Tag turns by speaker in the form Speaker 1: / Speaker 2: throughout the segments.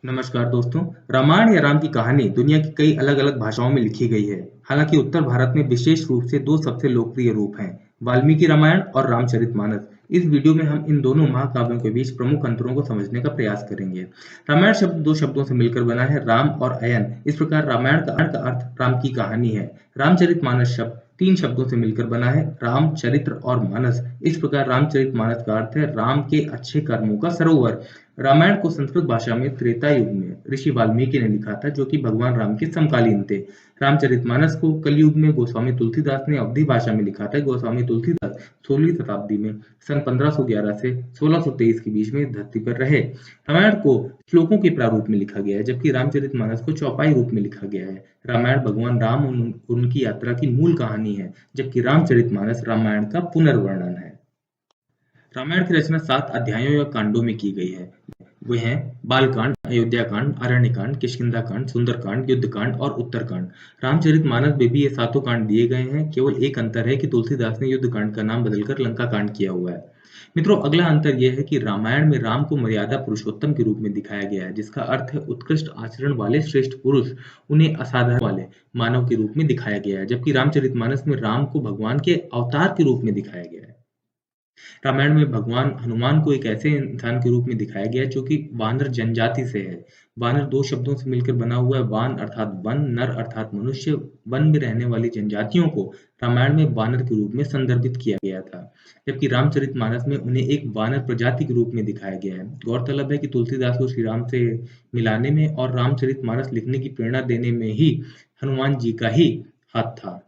Speaker 1: नमस्कार दोस्तों। रामायण या राम की कहानी दुनिया की कई अलग-अलग भाषाओं में लिखी गई है। हालांकि उत्तर भारत में विशेष रूप से दो सबसे लोकप्रिय रूप हैं, वाल्मीकि रामायण और रामचरितमानस। इस वीडियो में हम इन दोनों महाकाव्यों के बीच प्रमुख अंतरों को समझने का प्रयास करेंगे। रामायण शब्द दो शब्दों से मिलकर बना है, राम और अयन। इस प्रकार रामायण का अर्थ राम की कहानी है। रामचरितमानस शब्द तीन शब्दों से मिलकर बना है, राम, चरित्र और मानस। इस प्रकार रामचरितमानस का अर्थ है राम के अच्छे कर्मों का सरोवर। रामायण को संस्कृत भाषा में त्रेता युग में ऋषि वाल्मीकि ने लिखा था, जो कि भगवान राम के समकालीन थे। रामचरितमानस को कलयुग में गोस्वामी तुलसीदास ने अवधी भाषा में लिखा था। गोस्वामी तुलसीदास 16वीं शताब्दी में सन 1511 से 1623 के बीच में धरती पर रहे। रामायण को श्लोकों के प्रारूप में लिखा गया है, जबकि रामचरितमानस को चौपाई रूप में लिखा गया है। रामायण भगवान राम और उनकी यात्रा की मूल कहानी है, जबकि रामचरितमानस रामायण का पुनर्वर्णन है। रामायण की रचना 7 अध्यायों या कांडों में की गई है। वे हैं बालकांड, अयोध्याकांड, अरण्यकांड, किष्किंधाकांड, सुंदरकांड, युद्धकांड और उत्तरकांड। रामचरितमानस में भी ये सातों कांड दिए गए हैं। केवल एक अंतर है कि तुलसीदास ने युद्धकांड का नाम बदलकर लंका कांड किया हुआ है। मित्रों, अगला अंतर यह है कि रामायण में राम को मर्यादा पुरुषोत्तम के रूप में दिखाया गया है, जिसका अर्थ है उत्कृष्ट आचरण वाले श्रेष्ठ पुरुष। उन्हें असाधारण वाले मानव के रूप में दिखाया गया है, जबकि रामचरितमानस में राम को भगवान के अवतार के रूप में दिखाया गया है। रामायण में भगवान हनुमान को एक ऐसे इंसान के रूप में दिखाया गया है जो कि वानर जनजाति से है। वानर दो शब्दों से मिलकर बना हुआ है, वान अर्थात वन, नर अर्थात मनुष्य। वन में रहने वाली जनजातियों को रामायण में वानर के रूप में संदर्भित किया गया था, जबकि रामचरितमानस में उन्हें एक वानर प्रजाति के रूप में दिखाया गया है। गौरतलब है कि तुलसीदास को श्री राम से मिलाने में और रामचरितमानस लिखने की प्रेरणा देने में ही हनुमान जी का ही हाथ था।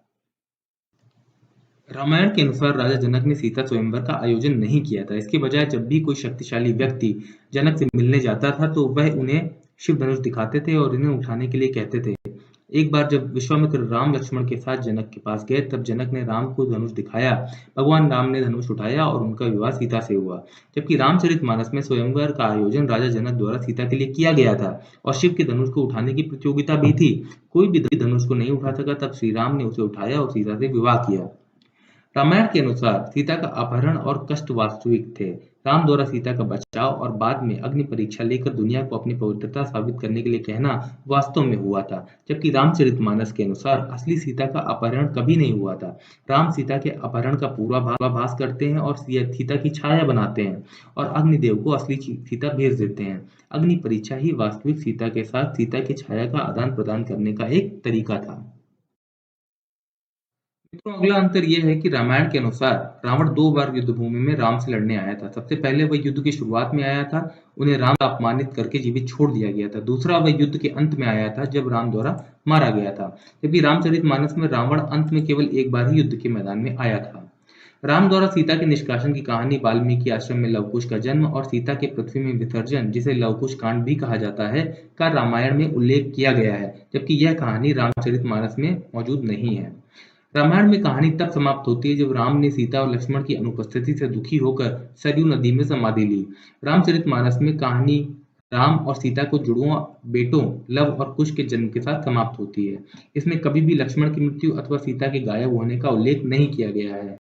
Speaker 1: रामायण के अनुसार राजा जनक ने सीता स्वयंवर का आयोजन नहीं किया था। इसके बजाय जब भी कोई शक्तिशाली व्यक्ति जनक से मिलने जाता था, तो वह उन्हें शिव धनुष दिखाते थे और इन्हें उठाने के लिए कहते थे। एक बार जब विश्वामित्र राम लक्ष्मण के साथ जनक के पास गए, तब जनक ने राम को धनुष दिखाया। भगवान राम ने धनुष उठाया और उनका विवाह सीता से हुआ। जबकि रामचरितमानस में स्वयंवर का आयोजन राजा जनक द्वारा सीता के लिए किया गया था और शिव के धनुष को उठाने की प्रतियोगिता भी थी। कोई भी धनुष को नहीं उठा सका, तब श्री राम ने उसे उठाया और सीता से विवाह किया। रामायण के अनुसार सीता का अपहरण और कष्ट वास्तविक थे। राम द्वारा सीता का बचाव और बाद में अग्नि परीक्षा लेकर दुनिया को अपनी पवित्रता साबित करने के लिए कहना वास्तव में हुआ था, जबकि रामचरितमानस के अनुसार असली सीता का अपहरण कभी नहीं हुआ था। राम सीता के अपहरण का पूर्वाभास करते हैं और सीता की छाया बनाते हैं और अग्निदेव को असली सीता भेज देते हैं। अग्नि परीक्षा ही वास्तविक सीता के साथ सीता की छाया का आदान प्रदान करने का एक तरीका था। मित्रों, अगला अंतर यह है कि रामायण के अनुसार रावण 2 बार युद्ध भूमि में राम से लड़ने आया था। सबसे पहले वह युद्ध की शुरुआत में आया था, उन्हें राम का अपमानित करके जीवित छोड़ दिया गया था। दूसरा, वह युद्ध के अंत में आया था, जब राम द्वारा मारा गया था। जबकि रामचरितमानस में रावण अंत में केवल एक बार ही युद्ध के मैदान में आया था। राम द्वारा सीता के निष्कासन की कहानी, वाल्मीकि आश्रम में लवकुश का जन्म और सीता के पृथ्वी में विसर्जन, जिसे लवकुश कांड भी कहा जाता है, का रामायण में उल्लेख किया गया है, जबकि यह कहानी रामचरितमानस में मौजूद नहीं है। रामायण में कहानी तब समाप्त होती है जब राम ने सीता और लक्ष्मण की अनुपस्थिति से दुखी होकर सरयू नदी में समाधि ली। रामचरितमानस में कहानी राम और सीता को जुड़वा बेटों लव और कुश के जन्म के साथ समाप्त होती है। इसमें कभी भी लक्ष्मण की मृत्यु अथवा सीता के गायब होने का उल्लेख नहीं किया गया है।